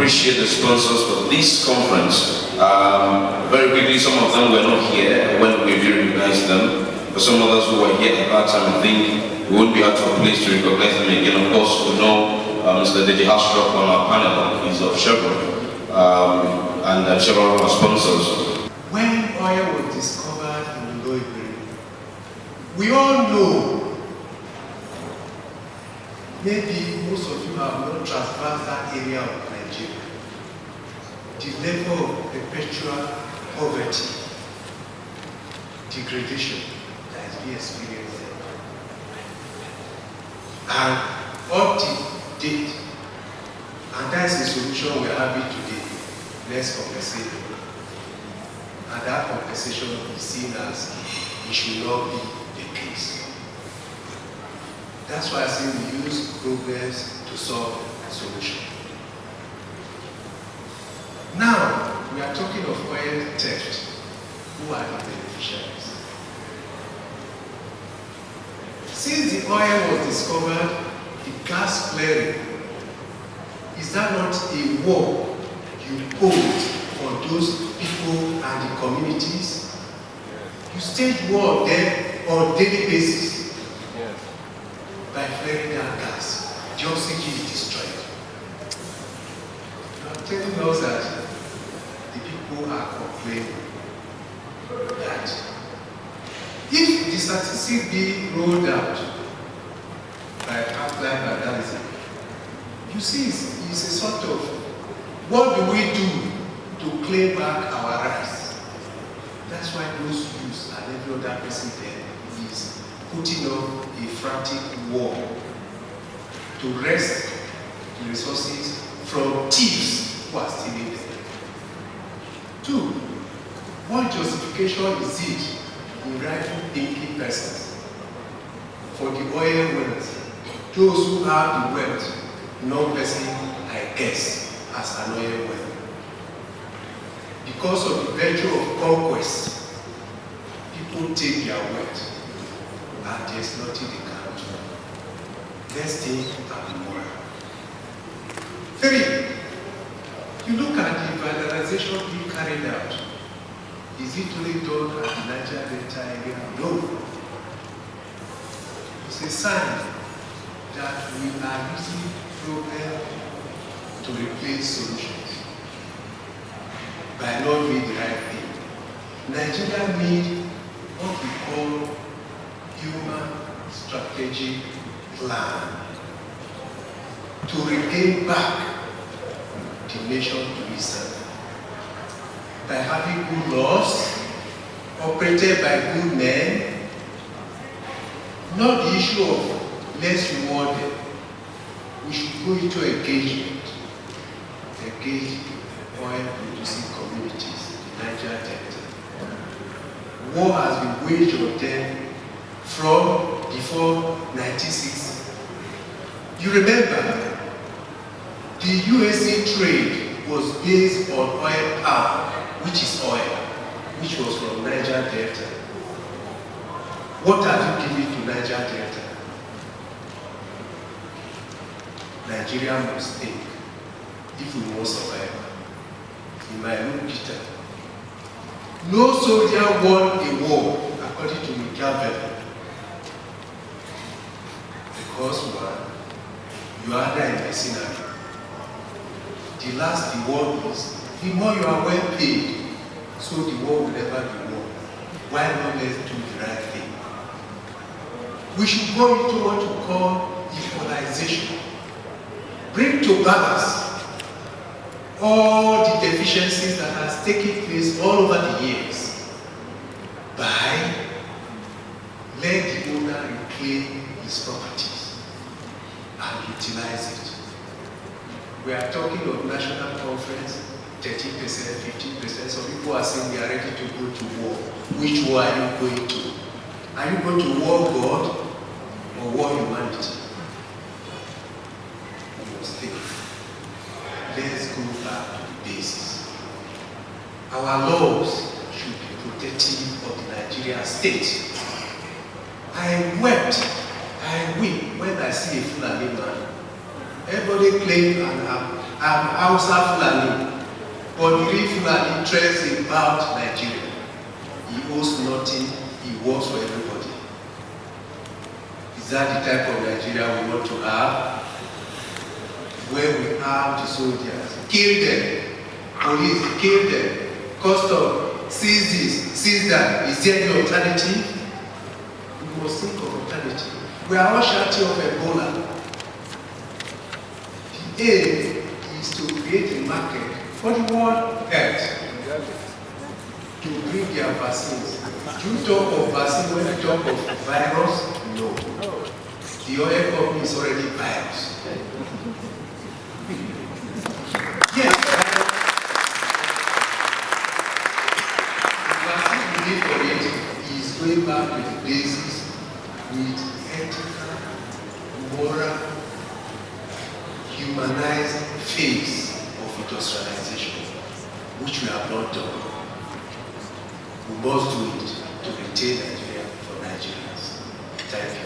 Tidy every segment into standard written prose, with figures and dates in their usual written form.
appreciate the sponsors for this conference. Very quickly, some of them were not here when we recognized them. For some others who were here at that time, I think we won't be out of place to recognize them again. Of course, we know Mr. Deji Hastrop on our panel. He's of Chevron, and Chevron are sponsors. When oil was discovered in the Loibe, we all know, maybe most of you have not traversed that area of Nigeria, the level of perpetual poverty, degradation that is being experienced there. And up to date, and that's the solution we're having today. Let's compensate them. And that compensation is seen as it should not be the case. That's why I say we use progress to solve a solution. Now, we are talking of oil theft. Who are the beneficiaries? Since the oil was discovered, the gas flaring, is that not a war you hold for those people and the communities? You stage war on them on a daily basis by flaring down gas. The oxygen is destroyed. You are telling us that the people are complaining that if the statistics be rolled out by outline analysis, you see it's a sort of, what do we do to claim back our rights? That's why those youths and every other person there is putting up a frantic war to wrest the resources from thieves who are stealing them. 2, what justification is it in right-thinking persons for the oil wealth? Those who have the wealth, no person, I guess, as an oil wealth. Because of the virtue of conquest, people take their wealth, and there's nothing they can do. Let's think and be moral. 3, you look at the vandalization being carried out. Is it only done at the Niger Delta area? No. It's a sign that we are using problem to replace solutions by not doing the right thing. Nigeria needs what we call human strategic plan to regain back the nation to itself by having good laws operated by good men, not the issue of let's reward them. We should go into engagement, engage oil producing communities in Niger Delta. War has been waged on them from before 1960. You remember, the USA trade was based on oil power, which is oil, which was from Niger Delta. What have you given to Niger Delta? Nigeria must think, if we want survival. In my own Peter, no soldier won a war according to Machiavelli. Because one, you are there in mercenary. The last the war is, the more you are well paid, so the war will never be won. Why not let's do the right thing? We should go into what we call equalization. Bring to balance all the deficiencies that has taken place all over the years by let the owner reclaim his properties and utilize it. We are talking of National Conference, 13%, 15%. Some people are saying we are ready to go to war. Which war are you going to? Are you going to war God or war humanity? You must think. Let's go back to the basis. Our laws should be protective of the Nigerian state. I wept, I weep when I see a Fulani man. Everybody claims, and I'm Hausa Fulani, but the real Fulani cares about Nigeria. He owes nothing, he works for everybody. Is that the type of Nigeria we want to have? Where we have the soldiers, kill them, police, kill them, custom, seize this, seize that. Is there any alternative? We must think of alternative. We are all shouting of Ebola. The aim is to create a market for the World Health to bring their vaccines. Do you talk of vaccine when you talk of virus? No. The oil company is already virus. Yes. The vaccine we need for it is going back to the basics with ethical, moral, humanized phase of industrialization, which we have not done. We must do it to retain Nigeria for Nigerians. Thank you.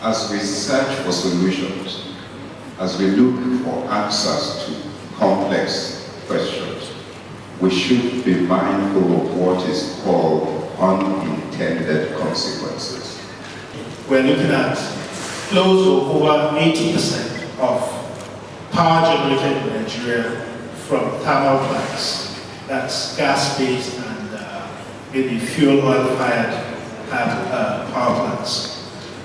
As we search for solutions, as we look for answers to complex questions, we should be mindful of what is called unintended consequences. We're looking at close to over 80% of power generated in Nigeria from thermal plants. That's gas-based and maybe fuel oil-fired power plants.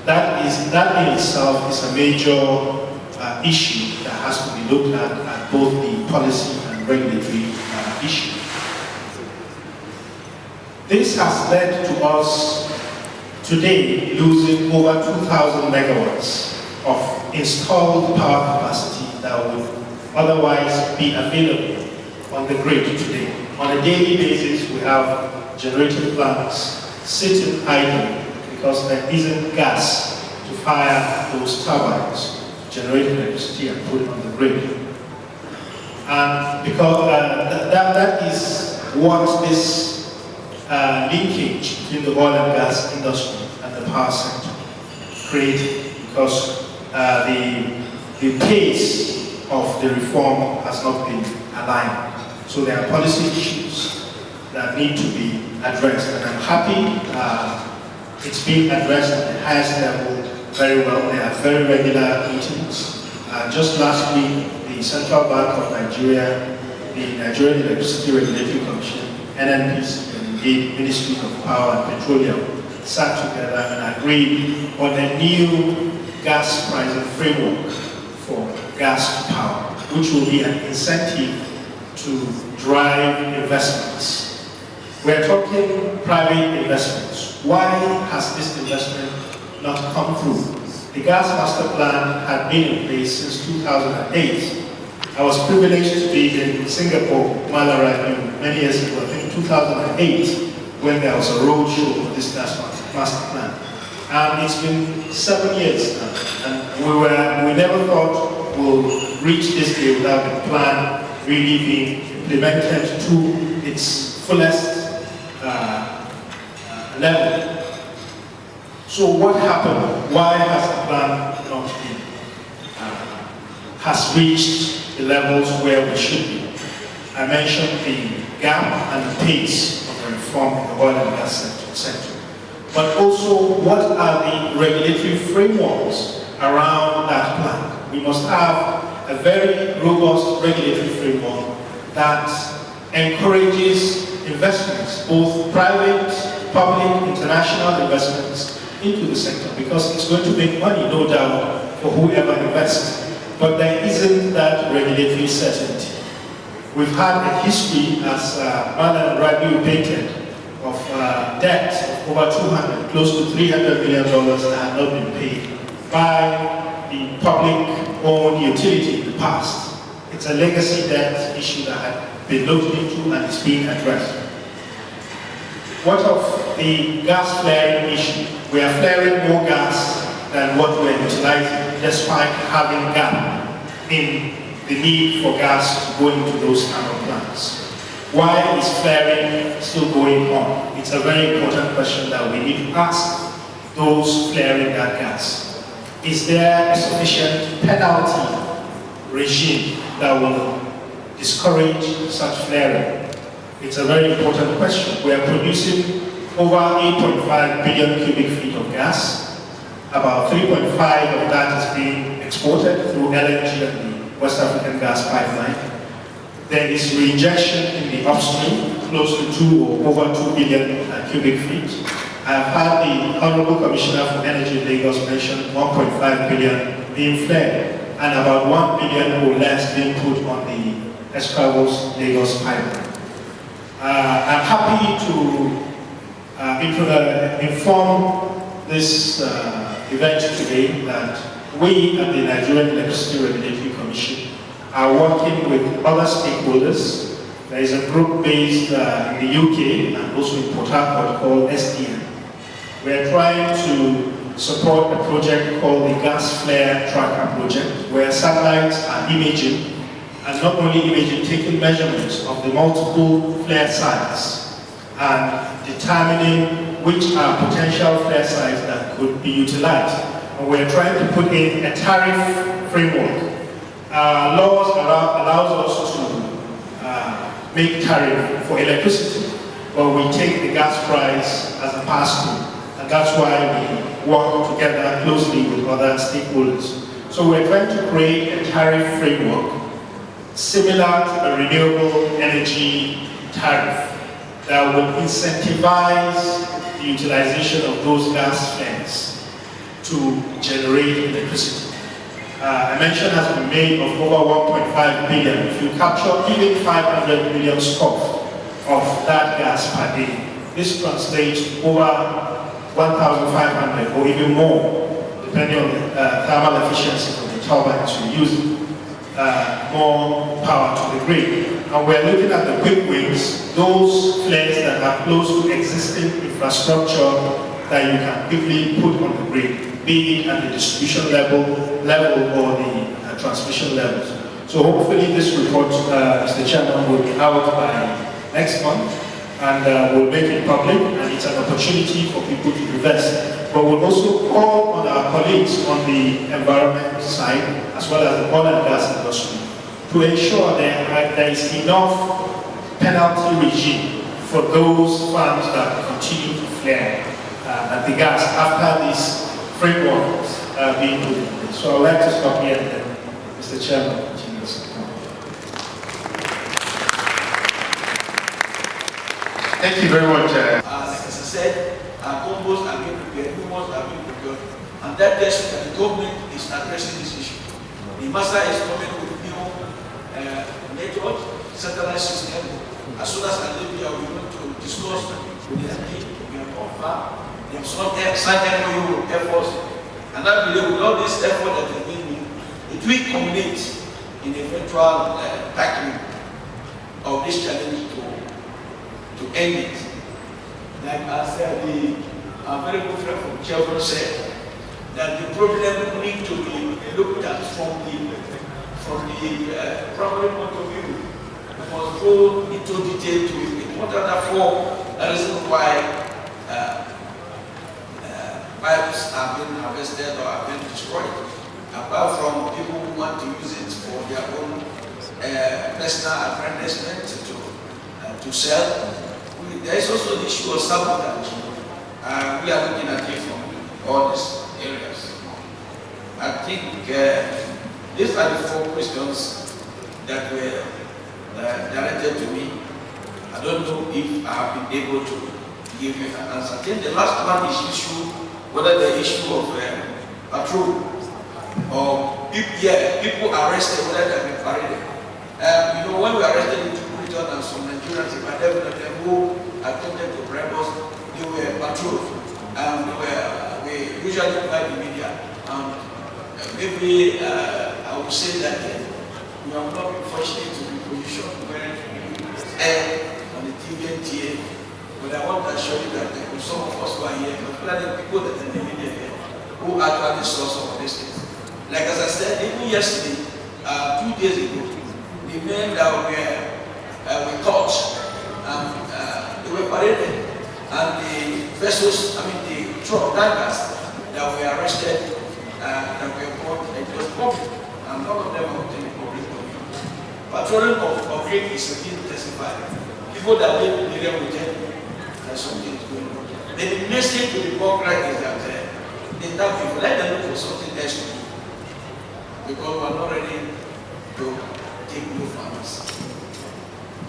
That in itself is a major issue that has to be looked at both the policy and regulatory issue. This has led to us today losing over 2,000 megawatts of installed power capacity that would otherwise be available on the grid today. On a daily basis, we have generating plants sitting idle because there isn't gas to fire those turbines, generate electricity and put it on the grid. And because that is what this linkage between the oil and gas industry and the power sector created, because the pace of the reform has not been aligned. So there are policy issues that need to be addressed, and I'm happy it's being addressed at the highest level very well. There are very regular meetings. Just last week, the Central Bank of Nigeria, the Nigerian Electricity Regulatory Commission, NNPC, and indeed Ministry of Power and Petroleum sat together and agreed on a new gas pricing framework for gas to power, which will be an incentive to drive investments. We're talking private investments. Why has this investment not come through? The gas master plan had been in place since 2008. I was privileged to be in Singapore, Malaraj, many years ago, I think 2008, when there was a roadshow for this gas master plan. And it's been 7 years now, and we never thought we'll reach this day without the plan really being implemented to its fullest level. So what happened? Why has the plan not been, has reached the levels where we should be? I mentioned the gap and the pace of the reform in the oil and gas sector. But also, what are the regulatory frameworks around that plan? We must have a very robust regulatory framework that encourages investments, both private, public, international investments into the sector, because it's going to make money, no doubt, for whoever invests. But there isn't that regulatory certainty. We've had a history, as Madam Rabiu painted, of debt of over close to $300 million that had not been paid by the public-owned utility in the past. It's a legacy debt issue that had been looked into and is being addressed. What of the gas flaring issue? We are flaring more gas than what we're utilizing, despite having a gap in the need for gas to go into those thermal plants. Why is flaring still going on? It's a very important question that we need to ask. those flaring that gas? Is there a sufficient penalty regime that will discourage such flaring? It's a very important question. We are producing over 8.5 billion cubic feet of gas. About 3.5 of that is being exported through LNG and the West African gas pipeline. There is reinjection in the upstream, close to 2 or over 2 billion cubic feet. I have had the Honorable Commissioner for Energy in Lagos mention 1.5 billion being flared and about 1 billion or less being put on the Escravos Lagos pipeline. I'm happy to inform this event today that we at the Nigerian Electricity Regulatory Commission are working with other stakeholders. There is a group based in the UK and also in Port Harcourt called SDN. We are trying to support a project called the Gas Flare Tracker Project, where satellites are imaging, and not only imaging, taking measurements of the multiple flare sites and determining which are potential flare sites that could be utilized. And we're trying to put in a tariff framework. Laws allows us to make tariff for electricity, but we take the gas price as a pass-through. And that's why we work together closely with other stakeholders. So we're trying to create a tariff framework similar to a renewable energy tariff that will incentivize the utilization of those gas flares to generate electricity. A mention has been made of over 1.5 billion. If you capture even 500 million scf of that gas per day, this translates to over 1,500 or even more, depending on the thermal efficiency of the turbines you're using, more power to the grid. And we're looking at the quick wins, those flares that are close to existing infrastructure that you can quickly put on the grid, be it at the distribution level or the transmission levels. So hopefully this report, Mr. Chairman, will be out by next month, and we'll make it public, and it's an opportunity for people to invest. But we'll also call on our colleagues on the environment side, as well as the oil and gas industry, to ensure that there is enough penalty regime for those farms that continue to flare the gas after this framework being put in place. So I would like to stop here, and then Mr. Chairman continues. Thank you very much. As I said, our combos are being prepared, humans are being prepared, and that tells that the government is addressing this issue. The master is coming with new network, satellite system. As soon as I leave here, we want to discuss with the MP, we have confirmed. They have signed MOU with Air Force, and I believe with all this effort that they're making, it will culminate in eventual tackling of this challenge to end it. Like I said, our very good friend from Chevron said that the problem need to be looked at from the primary point of view. We must go into detail to it. What are the four reasons why pipes have been harvested or have been destroyed? Apart from people who want to use it for their own personal aggrandizement to sell, there is also the issue of sabotage. We are looking at it from all these areas. I think these are the four questions that were directed to me. I don't know if I have been able to give you an answer. I think the last one is whether the issue of patrol or people arrested, whether they have been paraded. When we arrested the Britain and some Nigerians, by them who attempted to bribe us, they were patrolled. We usually provide the media. Maybe I would say that we have not been fortunate to be positioned where air on the TV and TA. But I want to assure you that some of us who are here, particularly the people that are in the media here, who actually saw some of these things. Like as I said, even yesterday, 2 days ago, the men that were caught, they were paraded, and the vessels, the truck drivers that were arrested, that were caught, it was public, and none of them are obtaining public domain. Patrolling of rape is again testified. People that live in the area will tell you that something is going on. The message to the poor right is that they tell people, let them look for something else to do. Because we are not ready to take new farmers.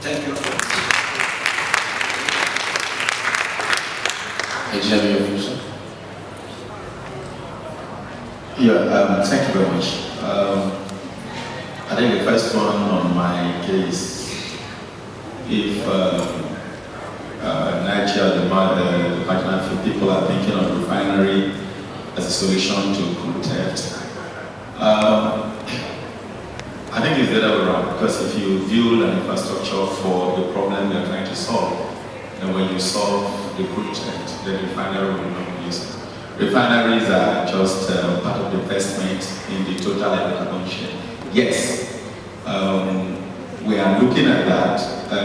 Thank you. Yeah, thank you very much. I think the first one on my case, if Nigeria, the marginal people are thinking of refinery as a solution to crude theft, I think it's the other way around, because if you build an infrastructure for the problem you're trying to solve, and when you solve the crude theft, the refinery will not be used. Refineries are just part of the investment in the total economic share. Yes, we are looking at that,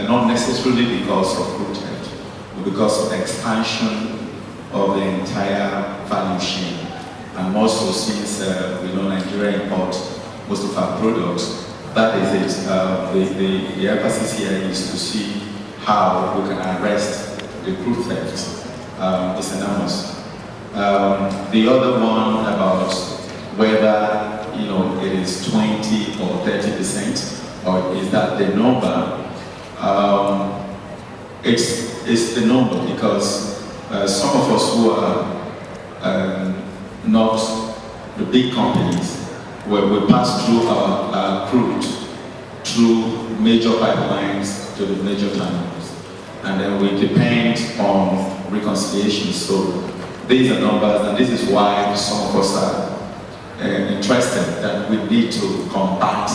not necessarily because of crude theft, but because of expansion of the entire value chain. And also since we know Nigeria imports most of our products, that is it. The emphasis here is to see how we can arrest the crude theft. It's enormous. The other one about whether it is 20 or 30%, or is that the number? It's the number, because some of us who are not the big companies, where we pass through our crude through major pipelines to the major terminals, and then we depend on reconciliation. So these are numbers, and this is why some of us are interested that we need to combat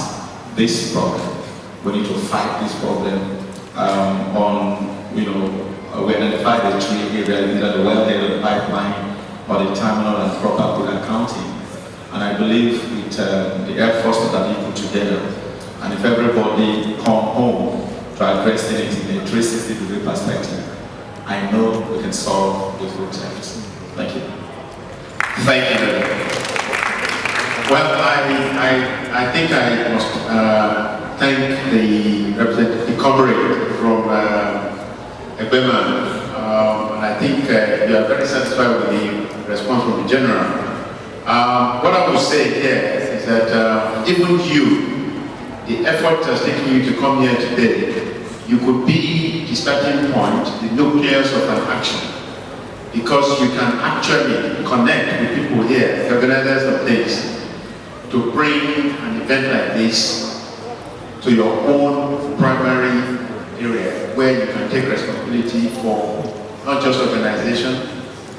this problem. We need to fight this problem. We identify the three areas, either the wellhead of the pipeline or the terminal and proper crude accounting. And I believe with the efforts that are being put together, and if everybody come home to address it in a 360-degree perspective, I know we can solve the food theft. Thank you. Thank you. Well, I think I must thank the comrade from Ebema, and I think you are very satisfied with the response from the general. What I would say here is that even you, the effort has taken you to come here today, you could be the starting point, the nucleus of an action, because you can actually connect with people here, the organizers of this, to bring an event like this to your own primary area, where you can take responsibility for not just organization,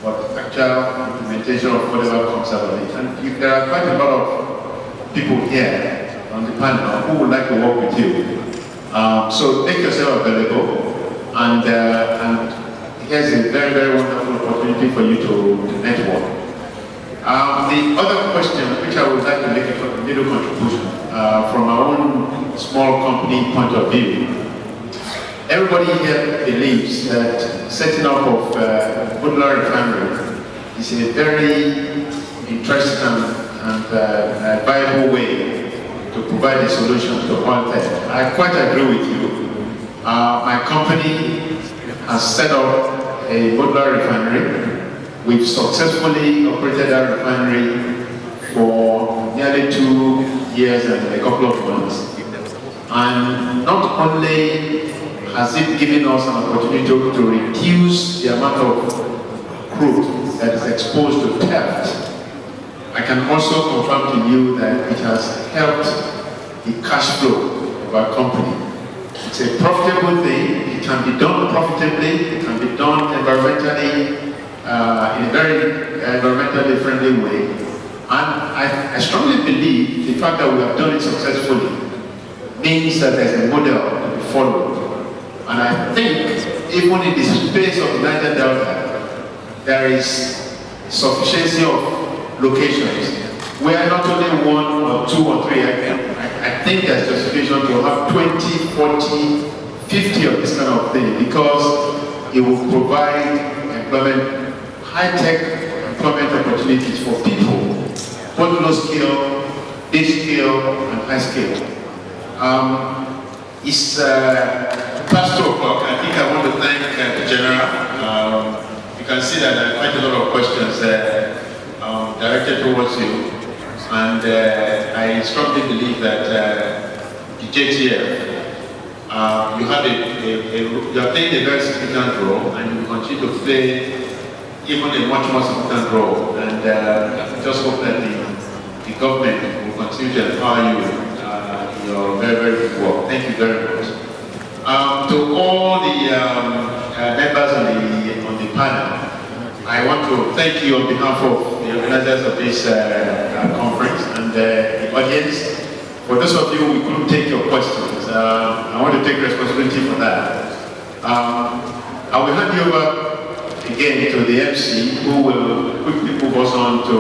but actual implementation of whatever comes out of it. And there are quite a lot of people here on the panel who would like to work with you. So make yourself available, and here's a very, very wonderful opportunity for you to network. The other question, which I would like to make a little contribution from our own small company point of view. Everybody here believes that setting up of modular refinery is a very interesting and viable way to provide a solution to oil theft. I quite agree with you. My company has set up a modular refinery. We've successfully operated our refinery for nearly 2 years and a couple of months. And not only has it given us an opportunity to reduce the amount of crude that is exposed to theft, I can also confirm to you that it has helped the cash flow of our company. It's a profitable thing. It can be done profitably. It can be done environmentally, in a very environmentally friendly way. And I strongly believe the fact that we have done it successfully means that there's a model to be followed. And I think even in the space of Niger Delta, there is sufficiency of locations where not only 1 or 2 or 3, I think there's justification to have 20, 40, 50 of this kind of thing, because it will provide employment, high-tech employment opportunities for people, both low skill, mid skill, and high skill. It's past 2 o'clock. I think I want to thank the General. You can see that there are quite a lot of questions directed towards you. And I strongly believe that the JTF, you are playing a very significant role, and you will continue to play even a much more significant role. And I just hope that the government will continue to empower you in your very, very good work. Thank you very much. To all the members on the panel, I want to thank you on behalf of the organizers of this conference and the audience. For those of you who couldn't take your questions, I want to take responsibility for that. I will hand you over again to the MC, who will quickly move us on to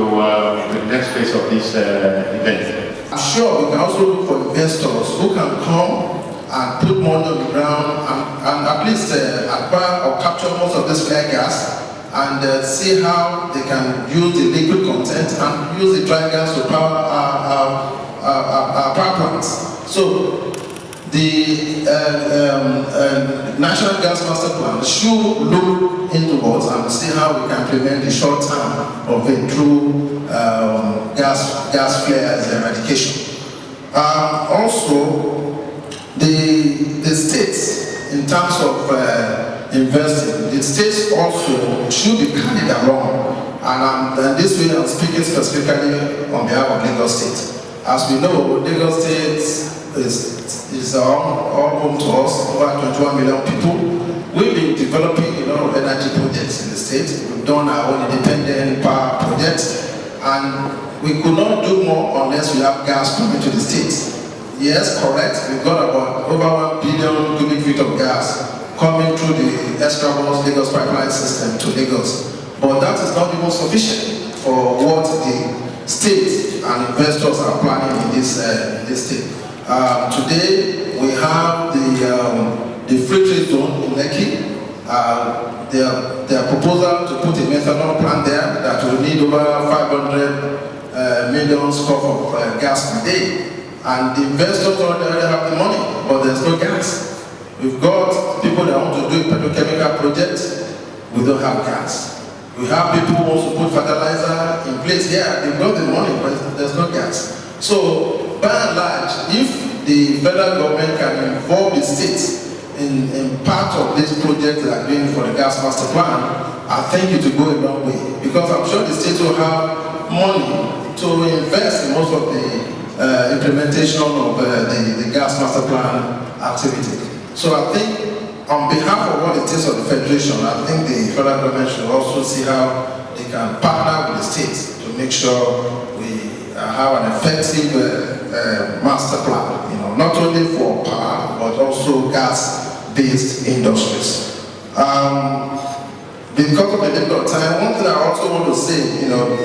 the next phase of this event. I'm sure we can also look for investors who can come and put money on the ground and at least acquire or capture most of this flare gas and see how they can use the liquid content and use the dry gas to power our power plants. So the National Gas Master Plan should look into us and see how we can prevent the short term of it through gas flares eradication. Also, the states, in terms of investing, the states also should be carried along. And this way I'm speaking specifically on behalf of Lagos State. As we know, Lagos State is all home to us, over 21 million people. We've been developing a lot of energy projects in the state. We've done our own independent power projects, and we could not do more unless we have gas coming to the state. Yes, correct. We've got about over 1 billion cubic feet of gas coming through the Escravos Lagos pipeline system to Lagos. But that is not even sufficient for what the state and investors are planning in this state. Today, we have the free trade zone in Lekki. Their proposal to put a methanol plant there that will need over 500 million scoop of gas per day. And the investors already have the money, but there's no gas. We've got people that want to do a petrochemical project, we don't have gas. We have people who want to put fertilizer in place here, they've got the money, but there's no gas. So, by and large, if the federal government can involve the states in part of this project that are doing for the gas master plan, I think it will go a long way. Because I'm sure the states will have money to invest in most of the implementation of the gas master plan activity. So I think on behalf of all the states of the Federation, I think the federal government should also see how they can partner with the states to make sure we have an effective master plan, not only for power, but also gas-based industries. Because of the limit of time, one thing I also want to say,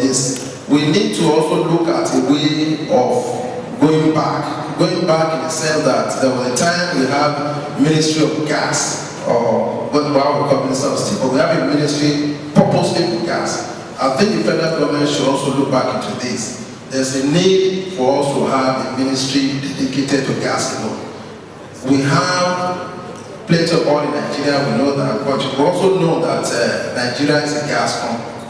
is we need to also look at a way of going back in the sense that there was a time we had Ministry of Gas, or what we call Ministry of State, but we have a ministry purposely for gas. I think the federal government should also look back into this. There's a need for us to have a ministry dedicated to gas alone. We have plenty of oil in Nigeria, we know that, but we also know that Nigeria is a gas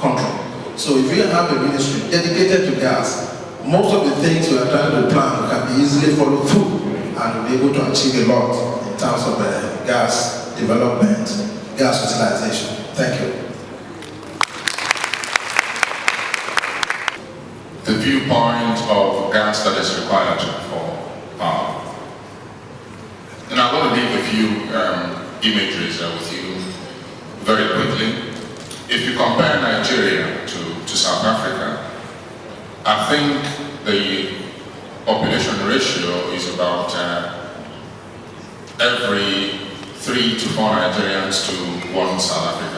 country. So if we have a ministry dedicated to gas, most of the things we are trying to plan can be easily followed through and we'll be able to achieve a lot in terms of gas development, gas utilization. Thank you. The viewpoint of gas that is required for power. And I'm going to leave a few images with you very quickly. If you compare Nigeria to South Africa, I think the population ratio is about every 3 to 4 Nigerians to 1 South African.